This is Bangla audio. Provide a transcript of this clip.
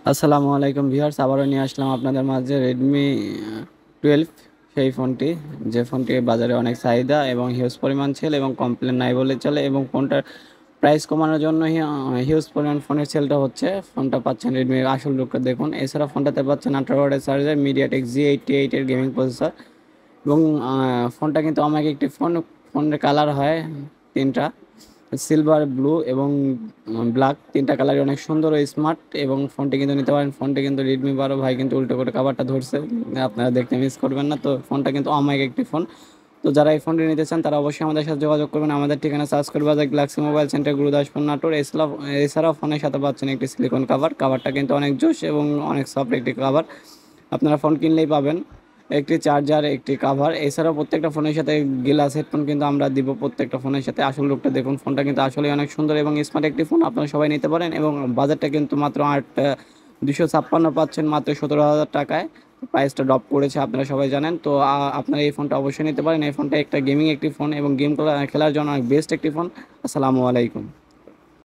আসসালামু আলাইকুম ভিউয়ার্স, আবারও নিয়ে আসলাম আপনাদের মাঝে রেডমি 12 সেই ফোনটি, যে ফোনটি বাজারে অনেক চাহিদা এবং হিউজ পরিমাণ সেল এবং কমপ্লেন নাই বলে চলে। এবং ফোনটার প্রাইস কমানোর জন্য হিউজ পরিমাণ ফোনের সেলটা হচ্ছে। ফোনটা পাচ্ছেন রেডমির আসল লুকটা দেখুন। এছাড়া ফোনটাতে পাচ্ছেন 18 ওয়াটের চার্জার, মিডিয়াটেক G88 এর গেমিং প্রসেসর এবং ফোনটা কিন্তু আমাকে একটি ফোনের কালার হয় তিনটা, সিলভার, ব্লু এবং ব্ল্যাক। তিনটা কালারই অনেক সুন্দর ও স্মার্ট এবং ফোনটি কিন্তু নিতে পারেন। ফোনটি কিন্তু রেডমি 12, ভাই কিন্তু উল্টো করে কাভারটা ধরছে, আপনারা দেখতে মিস করবেন না। তো ফোনটা কিন্তু অমায়িক একটি ফোন। তো যারা এই ফোনটি নিতে চান তারা অবশ্যই আমাদের সাথে যোগাযোগ করবেন। আমাদের ঠিকানা সার্চ করে বাজার Galaxy mobile centre, Gurudaspur, Natore. এছাড়াও ফোনের সাথে পাচ্ছেন একটি সিলিকন কাভারটা কিন্তু অনেক জোশ এবং অনেক সফট একটি কাভার, আপনারা ফোন কিনলেই পাবেন। একটি চার্জার, একটি কাভার, এছাড়াও প্রত্যেকটা ফোনের সাথে গ্লাস হেডফোন কিন্তু আমরা দিব প্রত্যেকটা ফোনের সাথে। আসল লুকটা দেখুন, ফোনটা কিন্তু আসলে অনেক সুন্দর এবং স্মার্ট একটি ফোন, আপনারা সবাই নিতে পারেন। এবং বাজারটা কিন্তু মাত্র 256 পাচ্ছেন মাত্র 17,000 টাকায়। প্রাইসটা ড্রপ করেছে, আপনারা সবাই জানেন। তো আপনারা এই ফোনটা অবশ্যই নিতে পারেন। এই ফোনটা একটা গেমিং একটি ফোন এবং গেম খেলার জন্য অনেক বেস্ট একটি ফোন। আসসালামু আলাইকুম।